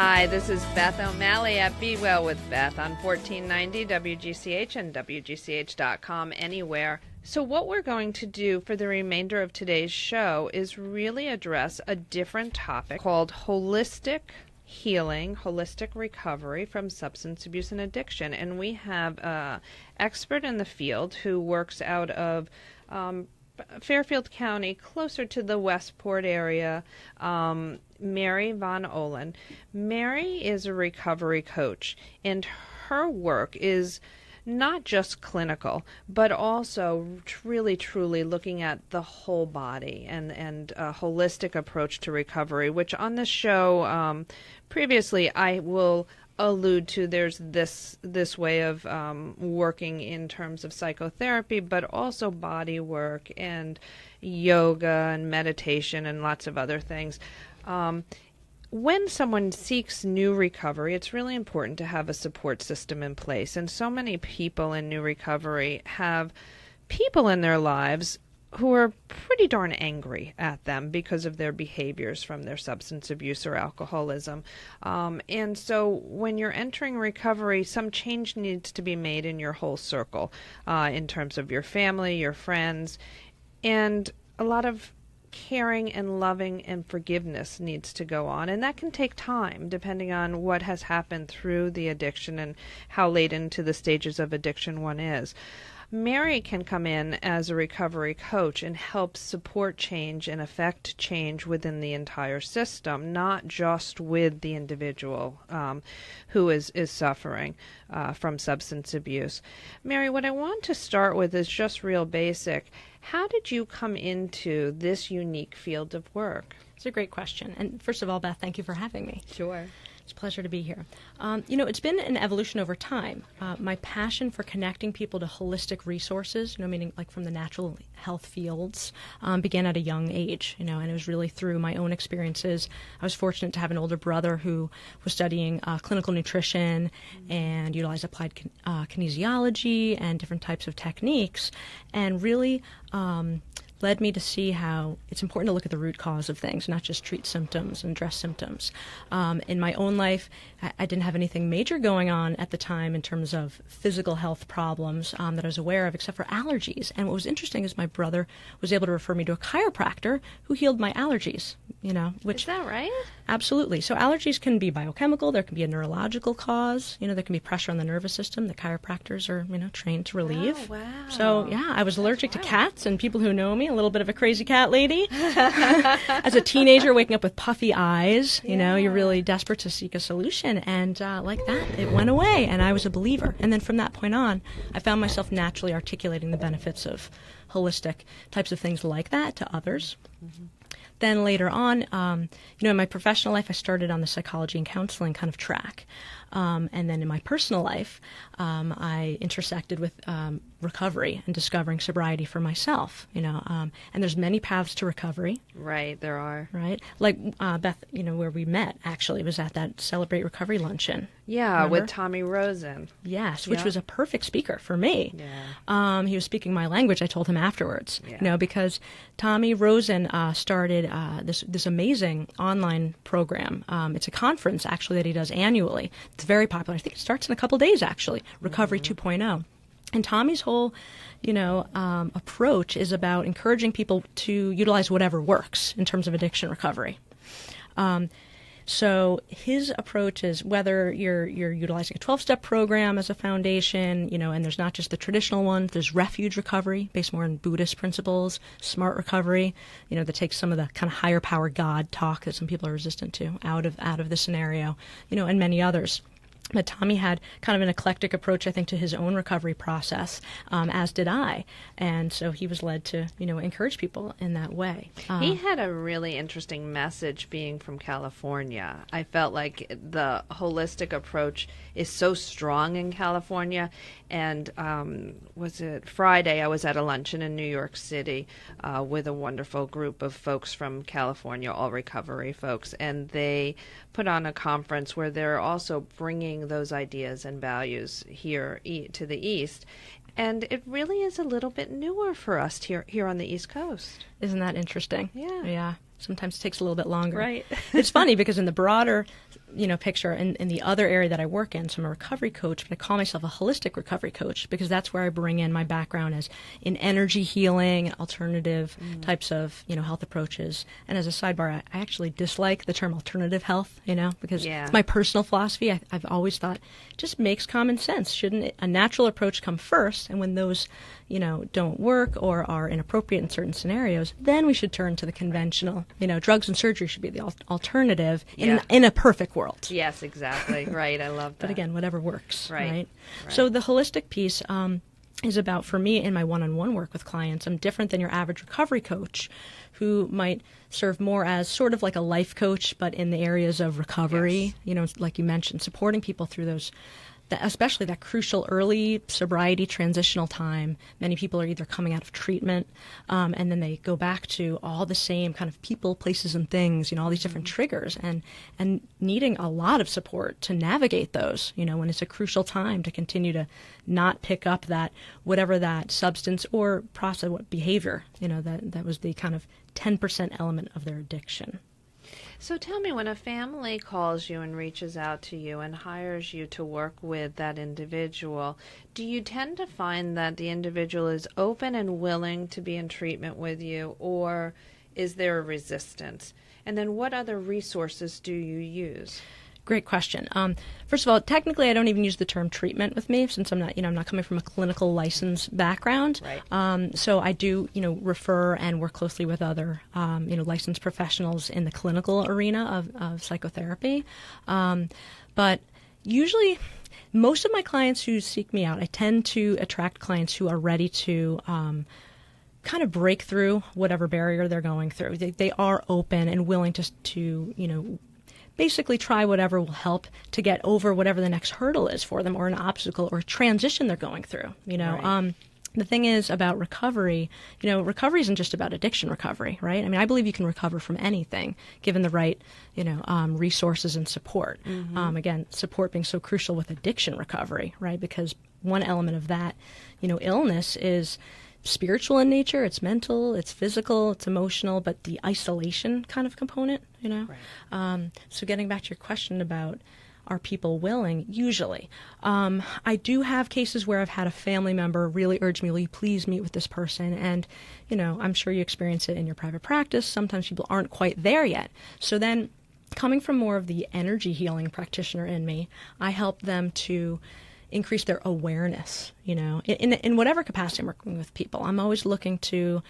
Hi, this is Beth O'Malley at Be Well with Beth on 1490 WGCH and WGCH.com anywhere. So what we're going to do for the remainder of today's show is really address a different topic called holistic healing, holistic recovery from substance abuse and addiction. And we have an expert in the field who works out of Fairfield County, closer to the Westport area, Mary von Ohlen. Mary is a recovery coach, and her work is not just clinical, but also really, truly looking at the whole body and a holistic approach to recovery, which on this show previously I will allude to. There's this way of working in terms of psychotherapy, but also body work and yoga and meditation and lots of other things. When someone seeks new recovery, it's really important to have a support system in place. And so many people in new recovery have people in their lives who are pretty darn angry at them because of their behaviors from their substance abuse or alcoholism. And so when you're entering recovery, some change needs to be made in your whole circle, in terms of your family, your friends, and a lot of caring and loving and forgiveness needs to go on. And that can take time depending on what has happened through the addiction and how late into the stages of addiction one is. Mary can come in as a recovery coach and help support change and affect change within the entire system, not just with the individual who is suffering from substance abuse. Mary, what I want to start with is just real basic. How did you come into this unique field of work? It's a great question. And first of all, Beth, thank you for having me. Sure. It's a pleasure to be here. It's been an evolution over time. My passion for connecting people to holistic resources, meaning like from the natural health fields, began at a young age, and it was really through my own experiences. I was fortunate to have an older brother who was studying clinical nutrition and utilized applied kinesiology and different types of techniques, and really led me to see how it's important to look at the root cause of things, not just treat symptoms and address symptoms. In my own life, I didn't have anything major going on at the time in terms of physical health problems that I was aware of, except for allergies. And what was interesting is my brother was able to refer me to a chiropractor who healed my allergies, which... Is that right? Absolutely. So allergies can be biochemical. There can be a neurological cause. There can be pressure on the nervous system. The chiropractors are, trained to relieve. Oh, wow. So, yeah, I was allergic to cats, and people who know me, a little bit of a crazy cat lady. As a teenager, waking up with puffy eyes, you're really desperate to seek a solution. And like that, it went away, and I was a believer. And then from that point on, I found myself naturally articulating the benefits of holistic types of things like that to others. Mm-hmm. Then later on, in my professional life, I started on the psychology and counseling kind of track. And then in my personal life, I intersected with recovery and discovering sobriety for myself, and there's many paths to recovery. Right, there are. Right? Like Beth, where we met, actually, was at that Celebrate Recovery luncheon. Yeah, remember? With Tommy Rosen. Yes, which was a perfect speaker for me. Yeah. He was speaking my language, I told him afterwards, Yeah. Because Tommy Rosen started this amazing online program. It's a conference, actually, that he does annually. It's very popular. I think it starts in a couple days, actually, Recovery 2.0. And Tommy's whole, approach is about encouraging people to utilize whatever works in terms of addiction recovery. So his approach is whether you're utilizing a 12-step program as a foundation, and there's not just the traditional ones. There's refuge recovery based more on Buddhist principles, smart recovery, that takes some of the kind of higher power God talk that some people are resistant to out of the scenario, and many others. But Tommy had kind of an eclectic approach, I think, to his own recovery process, as did I. And so he was led to, encourage people in that way. He had a really interesting message being from California. I felt like the holistic approach is so strong in California. And was it Friday? I was at a luncheon in New York City with a wonderful group of folks from California, all recovery folks. And they put on a conference where they're also bringing those ideas and values here to the East. And it really is a little bit newer for us here on the East Coast. Isn't that interesting? Yeah. Yeah. Sometimes it takes a little bit longer. Right. It's funny because in the broader picture in the other area that I work in. So I'm a recovery coach, but I call myself a holistic recovery coach because that's where I bring in my background as in energy healing, alternative types of, health approaches. And as a sidebar, I actually dislike the term alternative health, because it's my personal philosophy. I've always thought it just makes common sense. Shouldn't a natural approach come first? And when those, don't work or are inappropriate in certain scenarios, then we should turn to the conventional, drugs and surgery should be the alternative in a perfect world. Yes, exactly. Right. I love that. But again, whatever works. Right. So the holistic piece is about, for me, in my one-on-one work with clients, I'm different than your average recovery coach who might serve more as sort of like a life coach, but in the areas of recovery, like you mentioned, supporting people through those, especially that crucial early sobriety transitional time. Many people are either coming out of treatment and then they go back to all the same kind of people, places, and things, all these different triggers and needing a lot of support to navigate those, when it's a crucial time to continue to not pick up that, whatever that substance or process, what behavior, that was the kind of 10% element of their addiction. So tell me, when a family calls you and reaches out to you and hires you to work with that individual, do you tend to find that the individual is open and willing to be in treatment with you, or is there a resistance? And then what other resources do you use? Great question. First of all, technically, I don't even use the term treatment with me since I'm not, I'm not coming from a clinical license background. Right. So I do, refer and work closely with other, licensed professionals in the clinical arena of psychotherapy. But usually, most of my clients who seek me out, I tend to attract clients who are ready to kind of break through whatever barrier they're going through. They are open and willing to basically try whatever will help to get over whatever the next hurdle is for them, or an obstacle or a transition they're going through. Right. The thing is about recovery, recovery isn't just about addiction recovery, right? I mean, I believe you can recover from anything given the right, resources and support. Again, support being so crucial with addiction recovery, right? Because one element of that, illness is spiritual in nature, it's mental, it's physical, it's emotional, but the isolation kind of component, Right. So getting back to your question about are people willing, usually. I do have cases where I've had a family member really urge me, will you please meet with this person? And, I'm sure you experience it in your private practice. Sometimes people aren't quite there yet. So then coming from more of the energy healing practitioner in me, I help them to increase their awareness, in whatever capacity I'm working with people. I'm always looking to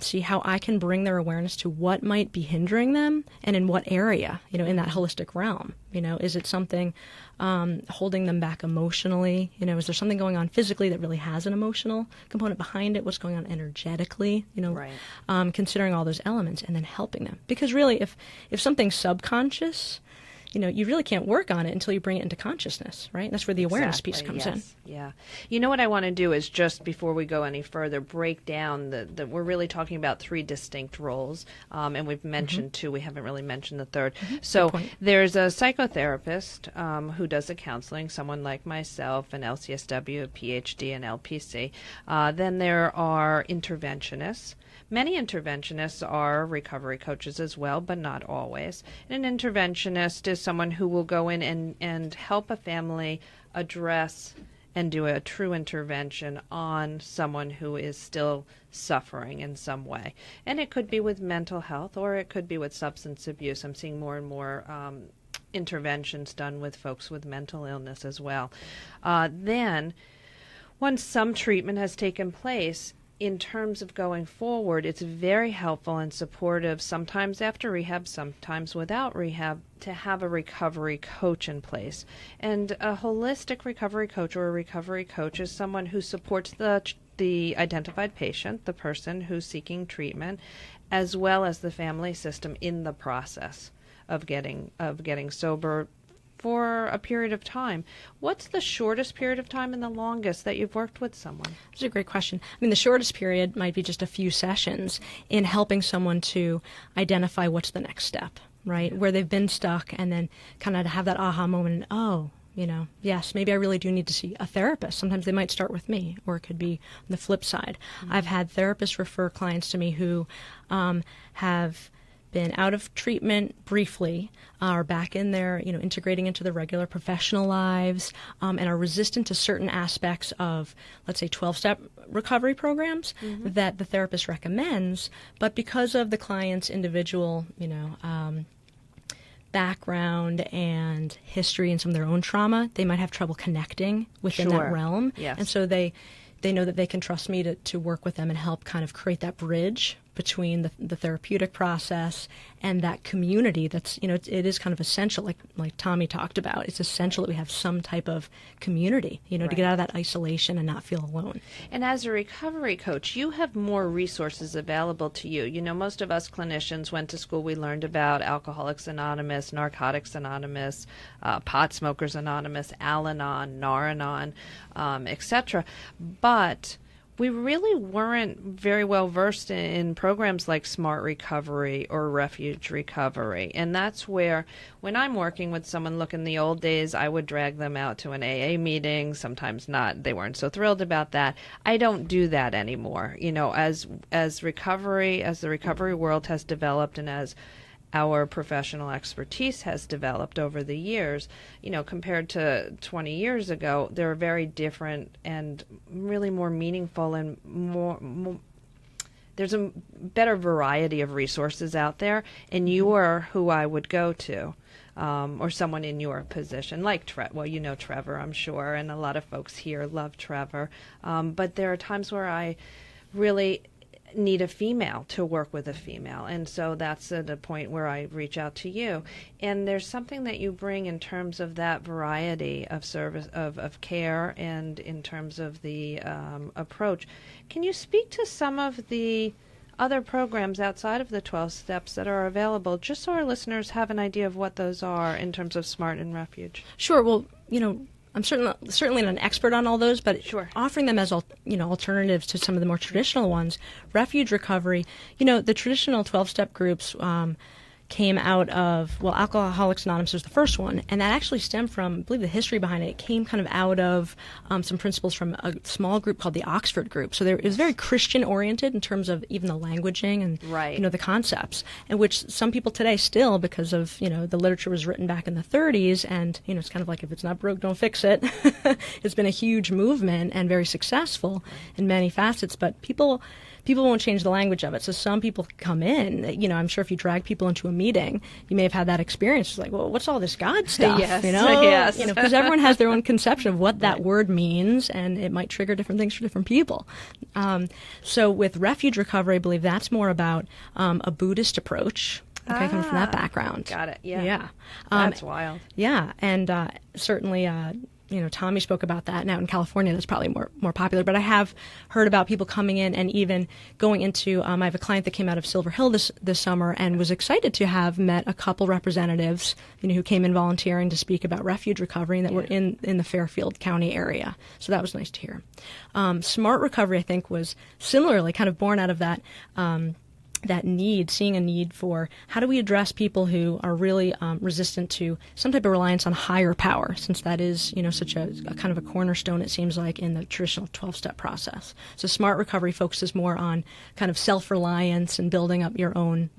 see how I can bring their awareness to what might be hindering them and in what area, in that holistic realm. Is it something holding them back emotionally? Is there something going on physically that really has an emotional component behind it? What's going on energetically? Right. Considering all those elements and then helping them. Because really, if something's subconscious, you really can't work on it until you bring it into consciousness, right? That's where the awareness piece comes in. Yeah. What I want to do is, just before we go any further, break down we're really talking about three distinct roles, and we've mentioned two. We haven't really mentioned the third. So there's a psychotherapist who does the counseling, someone like myself, an LCSW, a PhD, and LPC. Then there are interventionists. Many interventionists are recovery coaches as well, but not always. And an interventionist is someone who will go in and help a family address and do a true intervention on someone who is still suffering in some way. And it could be with mental health, or it could be with substance abuse. I'm seeing more and more interventions done with folks with mental illness as well. Then, once some treatment has taken place, in terms of going forward, it's very helpful and supportive, sometimes after rehab, sometimes without rehab, to have a recovery coach in place. And a holistic recovery coach, or a recovery coach, is someone who supports the identified patient, the person who's seeking treatment, as well as the family system in the process of getting sober for a period of time. What's the shortest period of time and the longest that you've worked with someone? That's a great question. I mean, the shortest period might be just a few sessions in helping someone to identify what's the next step, right? Where they've been stuck, and then kind of have that aha moment, yes, maybe I really do need to see a therapist. Sometimes they might start with me, or it could be on the flip side. I've had therapists refer clients to me who have been out of treatment briefly, are back in there, integrating into their regular professional lives, and are resistant to certain aspects of, let's say, 12-step recovery programs that the therapist recommends, but because of the client's individual, background and history and some of their own trauma, they might have trouble connecting within that realm. Yes. And so they know that they can trust me to work with them and help kind of create that bridge between the therapeutic process and that community that's, it is kind of essential, like Tommy talked about. It's essential that we have some type of community, to get out of that isolation and not feel alone. And as a recovery coach, you have more resources available to you. Most of us clinicians went to school, we learned about Alcoholics Anonymous, Narcotics Anonymous, Pot Smokers Anonymous, Al-Anon, Nar-Anon, etc. But we really weren't very well versed in programs like Smart Recovery or Refuge Recovery. And that's where, when I'm working with someone, look, in the old days, I would drag them out to an AA meeting, sometimes not. They weren't so thrilled about that. I don't do that anymore. As the recovery world has developed and as our professional expertise has developed over the years, compared to 20 years ago, they're very different and really more meaningful and more there's a better variety of resources out there, and you are who I would go to, or someone in your position, like Trevor, I'm sure, and a lot of folks here love Trevor, but there are times where I really need a female to work with a female, and so that's at a point where I reach out to you. And there's something that you bring in terms of that variety of service, of care, and in terms of the approach. Can you speak to some of the other programs outside of the 12 steps that are available, just so our listeners have an idea of what those are in terms of SMART and Refuge? Sure. Well, I'm certainly not an expert on all those, but sure, offering them as alternatives to some of the more traditional ones. Refuge Recovery, the traditional 12-step groups came out of, Alcoholics Anonymous was the first one, and that actually stemmed from, I believe the history behind it came kind of out of some principles from a small group called the Oxford Group. So it was very Christian-oriented in terms of even the languaging and, the concepts, and which some people today still, because of, the literature was written back in the 30s, and, it's kind of like, if it's not broke, don't fix it. It's been a huge movement and very successful in many facets, but people won't change the language of it. So some people come in, I'm sure if you drag people into a meeting, you may have had that experience. It's like, well, what's all this God stuff? Yes. Yes. Because everyone has their own conception of what that word means, and it might trigger different things for different people. So with Refuge Recovery, I believe that's more about a Buddhist approach. Okay, coming from that background. Got it. Yeah. Yeah. That's wild. Yeah, and certainly Tommy spoke about that, and out in California that's probably more popular. But I have heard about people coming in and even going into, I have a client that came out of Silver Hill this summer and was excited to have met a couple representatives, who came in volunteering to speak about Refuge Recovery and that were in the Fairfield County area. So that was nice to hear. Smart Recovery, I think, was similarly kind of born out of that that need, seeing a need for how do we address people who are really resistant to some type of reliance on higher power, since that is, such a kind of a cornerstone, it seems like, in the traditional 12-step process. So Smart Recovery focuses more on kind of self-reliance and building up your own,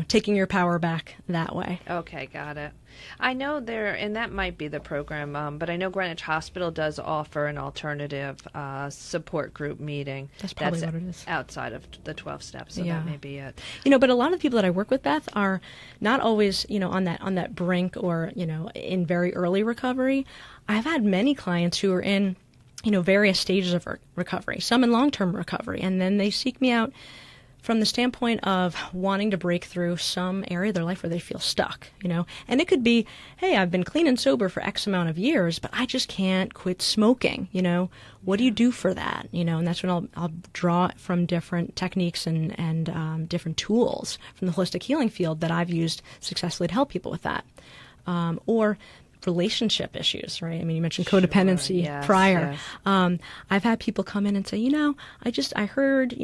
taking your power back that way. Okay, got it. I know and that might be the program, but I know Greenwich Hospital does offer an alternative support group meeting. That's probably what it is. Outside of the 12 steps, so that may be it. But a lot of the people that I work with, Beth, are not always, on that brink or, in very early recovery. I've had many clients who are in, various stages of recovery, some in long-term recovery, and then they seek me out from the standpoint of wanting to break through some area of their life where they feel stuck, And it could be, hey, I've been clean and sober for X amount of years, but I just can't quit smoking, What do you do for that? And that's when I'll draw from different techniques and different tools from the holistic healing field that I've used successfully to help people with that. Or relationship issues, right? I mean, you mentioned codependency prior. Yes. I've had people come in and say, I heard,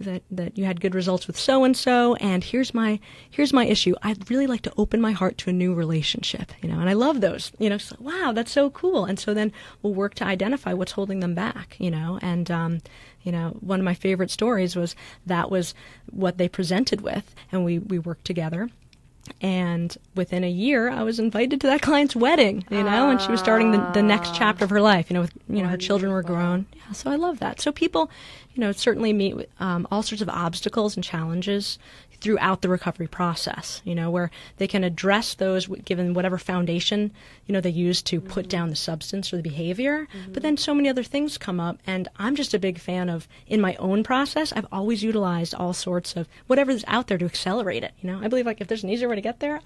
that you had good results with so-and-so, and here's my issue. I'd really like to open my heart to a new relationship, and I love those, so, wow, that's so cool. And so then we'll work to identify what's holding them back, and, one of my favorite stories was what they presented with, and we worked together. And within a year, I was invited to that client's wedding, and she was starting the next chapter of her life, her children were grown. Yeah, so I love that. So people, certainly meet with all sorts of obstacles and challenges throughout the recovery process, where they can address those given whatever foundation, they use to put down the substance or the behavior. But then so many other things come up, and I'm just a big fan of, in my own process, I've always utilized all sorts of whatever's out there to accelerate it. I believe if there's an easier way to get there,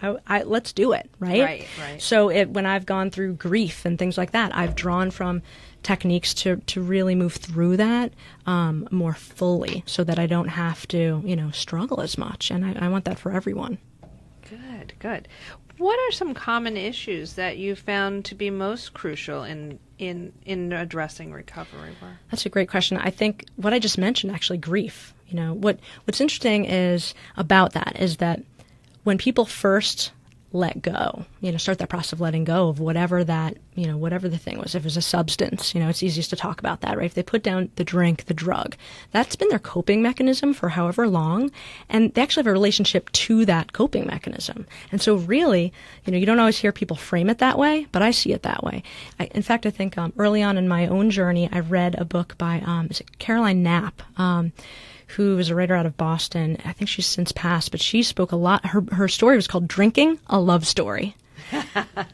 let's do it, right? Right. So when I've gone through grief and things like that, I've drawn from techniques to really move through that more fully so that I don't have to, struggle as much. And I want that for everyone. Good. What are some common issues that you found to be most crucial in addressing recovery work? That's a great question. I think what I just mentioned, actually, grief. What's interesting about that is that when people first let go, start that process of letting go of whatever that, whatever the thing was. If it was a substance, it's easiest to talk about that, right? If they put down the drink, the drug, that's been their coping mechanism for however long, and they actually have a relationship to that coping mechanism. And so really, you don't always hear people frame it that way, but I see it that way. In fact, I think early on in my own journey, I read a book by Caroline Knapp, who is a writer out of Boston. I think she's since passed, but she spoke a lot. Her story was called Drinking, a Love Story.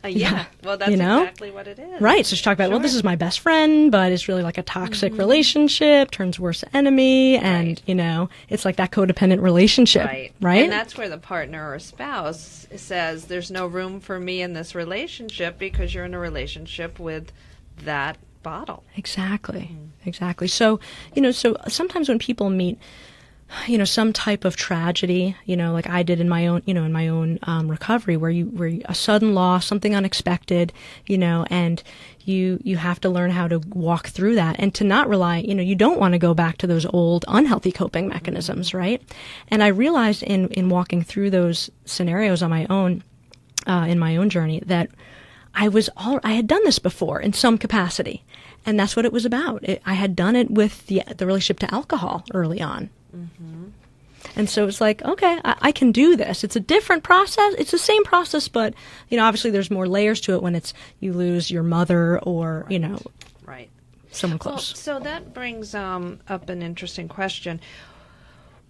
Yeah. Well, that's exactly what it is. Right. So she talked about, this is my best friend, but it's really like a toxic relationship, turns worse enemy, and, it's like that codependent relationship. Right. And that's where the partner or spouse says, there's no room for me in this relationship because you're in a relationship with that bottle. Exactly. So, so sometimes when people meet, some type of tragedy, like I did in my own, recovery, where a sudden loss, something unexpected, and you have to learn how to walk through that and to not rely, you don't want to go back to those old unhealthy coping mechanisms, right? And I realized in walking through those scenarios on my own, in my own journey, that I had done this before in some capacity, and that's what it was about. I had done it with the relationship to alcohol early on. And so it's like, okay, I can do this. It's a different process. It's the same process, but, obviously there's more layers to it when you lose your mother or, someone close. Well, so that brings up an interesting question.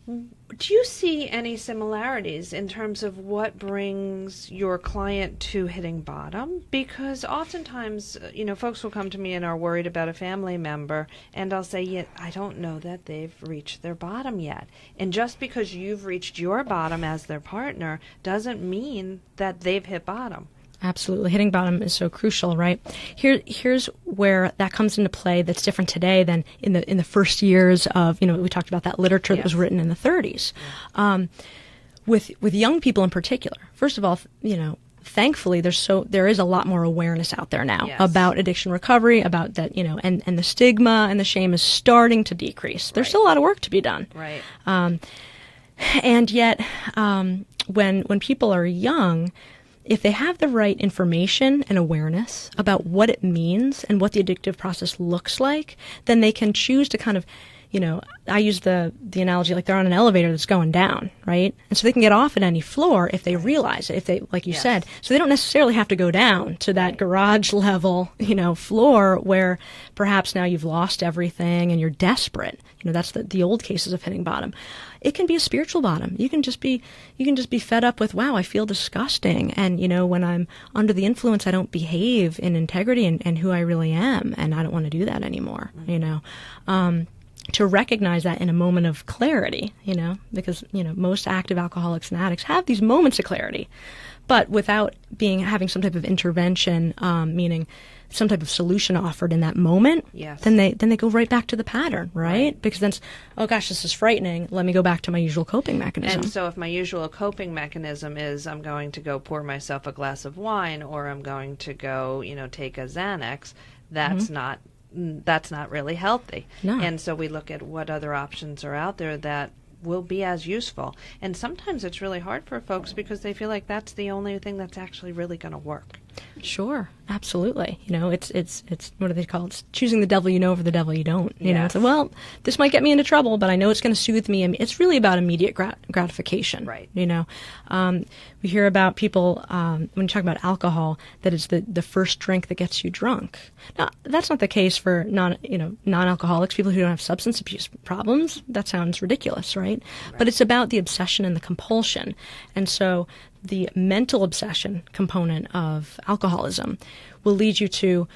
Do you see any similarities in terms of what brings your client to hitting bottom? Because oftentimes, folks will come to me and are worried about a family member, and I'll say, yeah, I don't know that they've reached their bottom yet. And just because you've reached your bottom as their partner doesn't mean that they've hit bottom. Absolutely. Hitting bottom is so crucial, right? Here's where that comes into play that's different today than in the first years of, we talked about that literature that was written in the 30s. With young people in particular. First of all, thankfully there is a lot more awareness out there now about addiction recovery, about that, and the stigma and the shame is starting to decrease. There's still a lot of work to be done. Right. And yet, when people are young, if they have the right information and awareness about what it means and what the addictive process looks like, then they can choose to kind of, I use the analogy like they're on an elevator that's going down, right? And so they can get off at any floor if they realize it, if they, like you said. So they don't necessarily have to go down to that garage level, floor where perhaps now you've lost everything and you're desperate. That's the old cases of hitting bottom. It can be a spiritual bottom. You can just be fed up with, wow, I feel disgusting. And, when I'm under the influence, I don't behave in integrity and who I really am. And I don't want to do that anymore, to recognize that in a moment of clarity, because, most active alcoholics and addicts have these moments of clarity, but without having some type of intervention, meaning some type of solution offered in that moment, then they go right back to the pattern, right? Because then, oh gosh, this is frightening. Let me go back to my usual coping mechanism. And so if my usual coping mechanism is I'm going to go pour myself a glass of wine or I'm going to go, take a Xanax, that's not that's not really healthy. No. And so we look at what other options are out there that will be as useful. And sometimes it's really hard for folks because they feel like that's the only thing that's actually really going to work. Sure, absolutely. It's what do they call it? It's choosing the devil you know over the devil you don't. You know, it's like, well, this might get me into trouble, but I know it's going to soothe me. I mean, it's really about immediate gratification. Right. We hear about people when you talk about alcohol that it's the first drink that gets you drunk. Now, that's not the case for non-alcoholics, people who don't have substance abuse problems. That sounds ridiculous, right? But it's about the obsession and the compulsion, and so the mental obsession component of alcoholism will lead you to,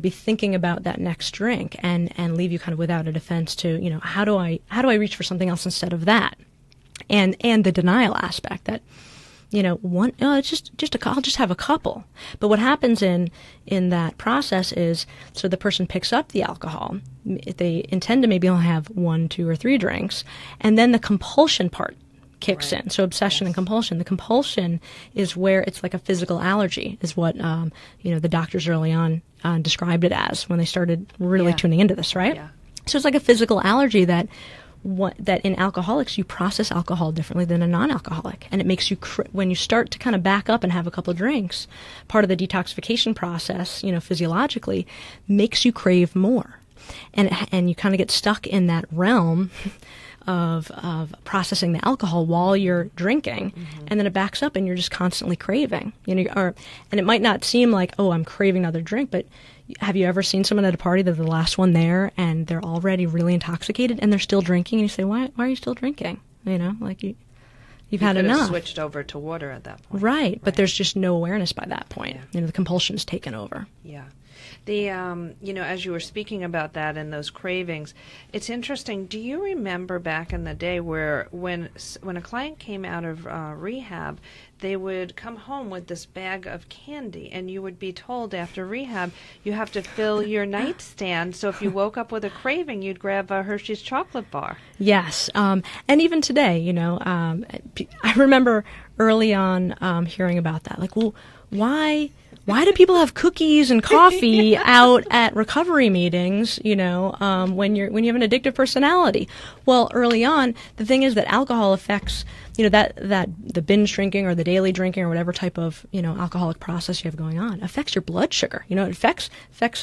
be thinking about that next drink and leave you kind of without a defense to, how do I reach for something else instead of that? And the denial aspect that, I'll just have a couple. But what happens in that process is, so the person picks up the alcohol, they intend to maybe only have 1, 2, or 3 drinks, and then the compulsion part kicks in. So obsession and compulsion. The compulsion is where it's like a physical allergy, is what the doctors early on described it as when they started really tuning into this, right? Yeah. So it's like a physical allergy that in alcoholics you process alcohol differently than a non-alcoholic, and it makes you when you start to kind of back up and have a couple of drinks, part of the detoxification process, physiologically, makes you crave more, and you kind of get stuck in that realm of processing the alcohol while you're drinking, and then it backs up and you're just constantly craving. And it might not seem like, oh, I'm craving another drink, but have you ever seen someone at a party that's the last one there and they're already really intoxicated and they're still drinking, and you say, why are you still drinking? Like you've had enough. Have switched over to water at that point. Right, but there's just no awareness by that point. The compulsion's taken over. Yeah. The as you were speaking about that and those cravings, it's interesting. Do you remember back in the day where when a client came out of rehab, they would come home with this bag of candy, and you would be told after rehab you have to fill your nightstand. So if you woke up with a craving, you'd grab a Hershey's chocolate bar. Yes, and even today, I remember early on hearing about that. Like, well, why do people have cookies and coffee out at recovery meetings, when you have an addictive personality? Well, early on, the thing is that alcohol affects, that the binge drinking or the daily drinking or whatever type of, alcoholic process you have going on affects your blood sugar. It affects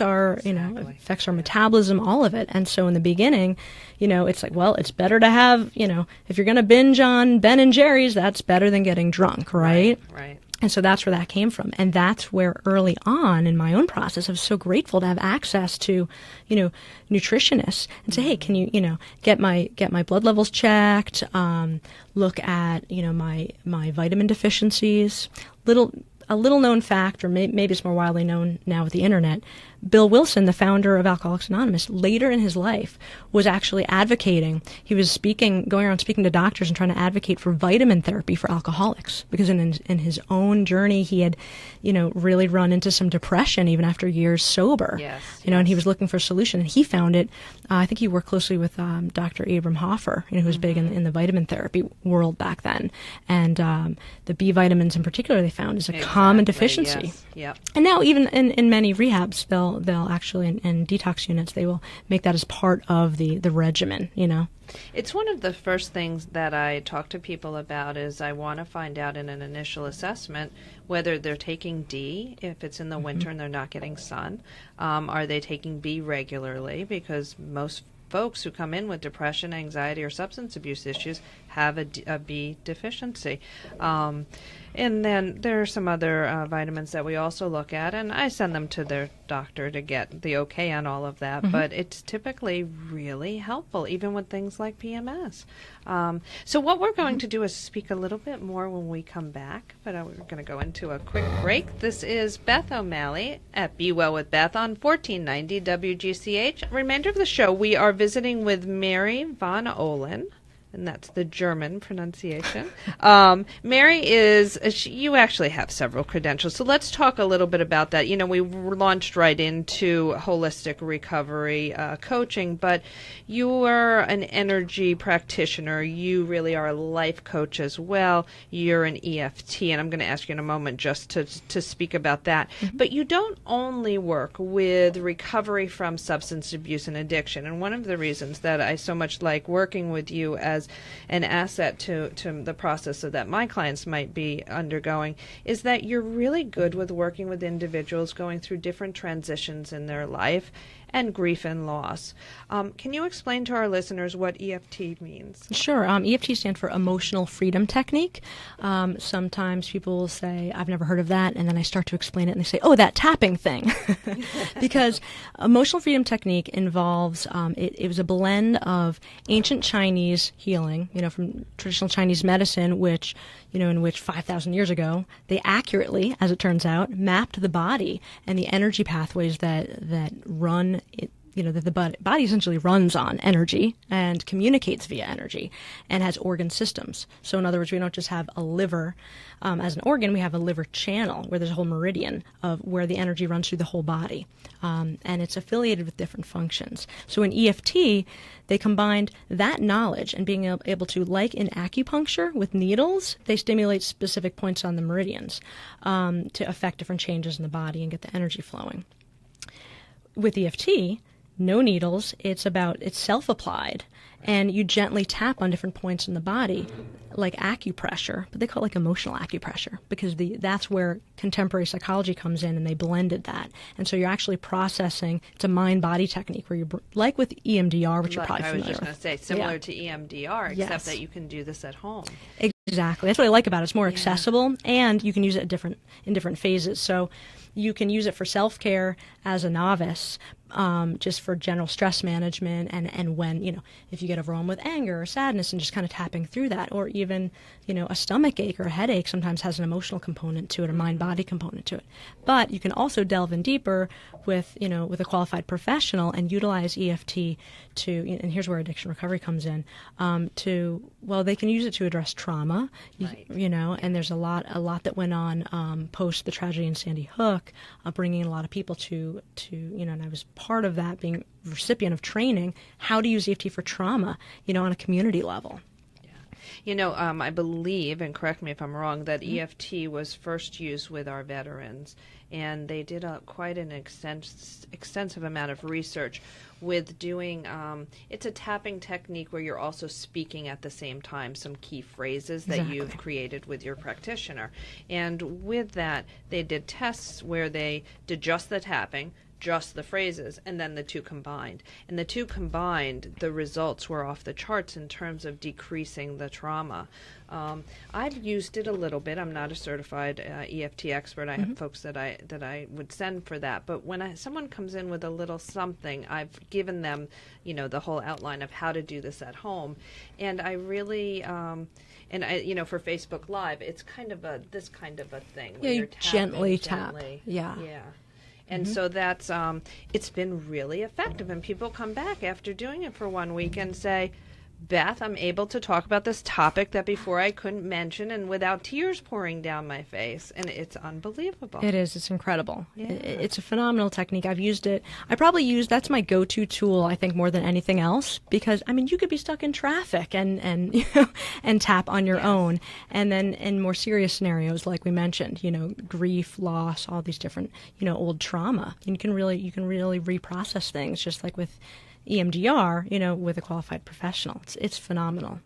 our, affects our metabolism, all of it. And so in the beginning, it's like, well, it's better to have, if you're going to binge on Ben and Jerry's, that's better than getting drunk, right? Right. And so that's where that came from. And that's where early on in my own process, I was so grateful to have access to, nutritionists and say, hey, can you, get my blood levels checked, look at, my vitamin deficiencies. A little known fact, or maybe it's more widely known now with the internet, Bill Wilson, the founder of Alcoholics Anonymous, later in his life was actually advocating. He was going around speaking to doctors and trying to advocate for vitamin therapy for alcoholics, because in his own journey he had, really run into some depression even after years sober. Yes. And he was looking for a solution, and he found it. I think he worked closely with Dr. Abram Hoffer, who was big in the vitamin therapy world back then, and the B vitamins in particular they found is a common deficiency. Yes. Yep. And now even in many rehabs, they'll actually in detox units they will make that as part of the regimen. It's one of the first things that I talk to people about is I want to find out in an initial assessment whether they're taking D, if it's in the winter and they're not getting sun. Are they taking B regularly? Because most folks who come in with depression, anxiety, or substance abuse issues have a B deficiency. And then there are some other vitamins that we also look at, and I send them to their doctor to get the okay on all of that, but it's typically really helpful, even with things like PMS. So what we're going to do is speak a little bit more when we come back, but we're going to go into a quick break. This is Beth O'Malley at Be Well with Beth on 1490 WGCH. Remainder of the show, we are visiting with Mary von Ohlen, and that's the German pronunciation. Mary you actually have several credentials, so let's talk a little bit about that. We launched right into holistic recovery coaching, but you are an energy practitioner. You really are a life coach as well. You're an EFT, and I'm going to ask you in a moment just to speak about that. Mm-hmm. But you don't only work with recovery from substance abuse and addiction, and one of the reasons that I so much like working with you as an asset to the process that my clients might be undergoing is that you're really good with working with individuals going through different transitions in their life and grief and loss. Can you explain to our listeners what EFT means? Sure. EFT stands for Emotional Freedom Technique. Sometimes people will say, I've never heard of that, and then I start to explain it, and they say, oh, that tapping thing. Because Emotional Freedom Technique involves, it was a blend of ancient Chinese healing, from traditional Chinese medicine, which, in which 5,000 years ago, they accurately, as it turns out, mapped the body and the energy pathways that run that the body essentially runs on energy and communicates via energy and has organ systems. So in other words, we don't just have a liver as an organ, we have a liver channel where there's a whole meridian of where the energy runs through the whole body. And it's affiliated with different functions. So in EFT, they combined that knowledge and being able to, like in acupuncture with needles, they stimulate specific points on the meridians to affect different changes in the body and get the energy flowing. With EFT, no needles, it's self-applied, and you gently tap on different points in the body, like acupressure, but they call it like emotional acupressure, because that's where contemporary psychology comes in, and they blended that. And so you're actually processing, it's a mind-body technique, where like with EMDR, which you're probably familiar with. I was just going to say, similar to EMDR, except that you can do this at home. Exactly. That's what I like about it. It's more accessible, and you can use it in different phases. So you can use it for self-care as a novice, just for general stress management, and when, if you get overwhelmed with anger or sadness and just kind of tapping through that, or even, a stomach ache or a headache sometimes has an emotional component to it, a mind-body component to it. But you can also delve in deeper with a qualified professional and utilize EFT to, and here's where addiction recovery comes in, they can use it to address trauma, right. And there's a lot that went on post the tragedy in Sandy Hook, bringing a lot of people to and I was part of that, being a recipient of training, how to use EFT for trauma, on a community level. I believe, and correct me if I'm wrong, that EFT was first used with our veterans, and they did quite an extensive amount of research with doing, it's a tapping technique where you're also speaking at the same time some key phrases that you've created with your practitioner. And with that, they did tests where they did just the tapping, just the phrases, and then the two combined. And the two combined, the results were off the charts in terms of decreasing the trauma. I've used it a little bit. I'm not a certified EFT expert. I have folks that I would send for that. But when someone comes in with a little something, I've given them, the whole outline of how to do this at home. And I really, for Facebook Live, it's this kind of a thing. Yeah, you gently tap. Yeah. And so that's, it's been really effective. And people come back after doing it for 1 week and say, Beth, I'm able to talk about this topic that before I couldn't mention, and without tears pouring down my face. And it's unbelievable. It is. It's incredible. Yeah. It's a phenomenal technique. I've used it. That's my go-to tool, I think, more than anything else, because, you could be stuck in traffic and tap on your own. And then in more serious scenarios, like we mentioned, grief, loss, all these different, old trauma. You can really reprocess things, just like with EMDR, with a qualified professional. It's phenomenal.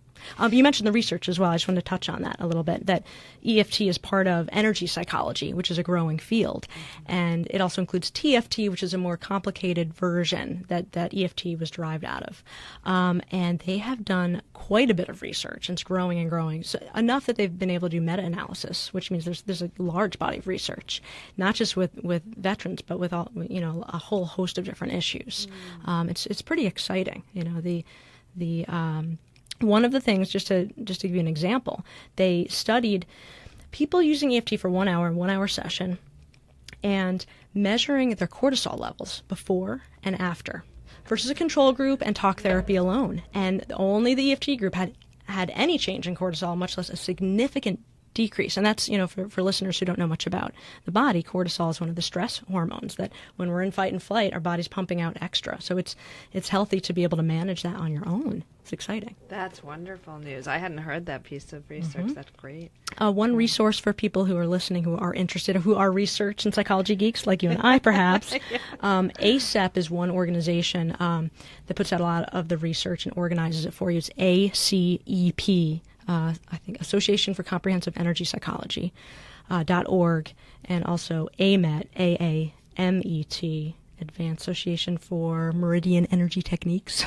You mentioned the research as well. I just wanted to touch on that a little bit, that EFT is part of energy psychology, which is a growing field. And it also includes TFT, which is a more complicated version that EFT was derived out of. And they have done quite a bit of research, and it's growing and growing. So enough that they've been able to do meta-analysis, which means there's a large body of research, not just with veterans, but with all, a whole host of different issues. It's pretty exciting. One of the things, just to give you an example, they studied people using EFT for 1 hour, 1 hour session, and measuring their cortisol levels before and after, versus a control group and talk therapy alone. And only the EFT group had had any change in cortisol, much less a significant decrease. And that's, for listeners who don't know much about the body, cortisol is one of the stress hormones that when we're in fight and flight, our body's pumping out extra. So it's healthy to be able to manage that on your own. It's exciting. That's wonderful news. I hadn't heard that piece of research. That's great. One resource for people who are listening, who are interested, or who are research and psychology geeks like you and I, perhaps. ACEP is one organization that puts out a lot of the research and organizes it for you. It's ACEP. I think Association for Comprehensive Energy Psychology .org, and also AMET, A-A-M-E-T, Advanced Association for Meridian Energy Techniques.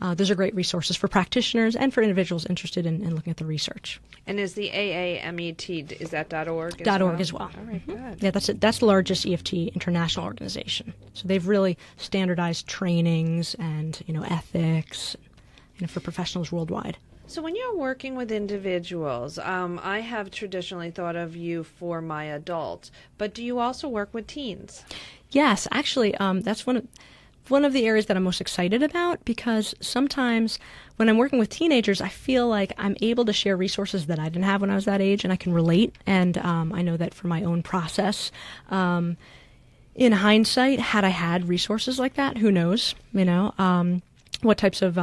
Those are great resources for practitioners and for individuals interested in looking at the research. And is the AAMET, is that .org? .org as well. All right, good. Yeah, that's the largest EFT international organization. So they've really standardized trainings and ethics for professionals worldwide. So when you're working with individuals, I have traditionally thought of you for my adults, but do you also work with teens? Yes, actually, that's one of the areas that I'm most excited about, because sometimes when I'm working with teenagers, I feel like I'm able to share resources that I didn't have when I was that age, and I can relate. And I know that for my own process, in hindsight, had I had resources like that, who knows, what types of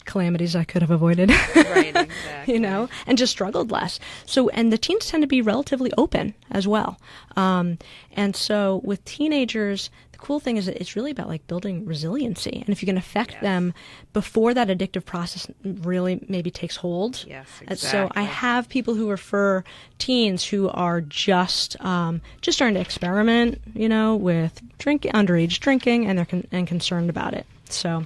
calamities I could have avoided, right, exactly. And just struggled less. So, and the teens tend to be relatively open as well. And so with teenagers, the cool thing is that it's really about building resiliency. And if you can affect them before that addictive process really maybe takes hold. Yes, exactly. So I have people who refer teens who are just starting to experiment, with underage drinking, and they're concerned about it. So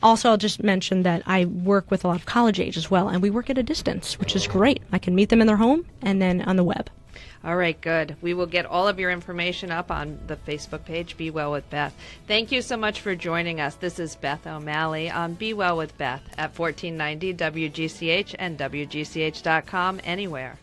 also, I'll just mention that I work with a lot of college age as well, and we work at a distance, which is great. I can meet them in their home and then on the web. All right, good. We will get all of your information up on the Facebook page, Be Well with Beth. Thank you so much for joining us. This is Beth O'Malley on Be Well with Beth at 1490 WGCH and WGCH.com, anywhere.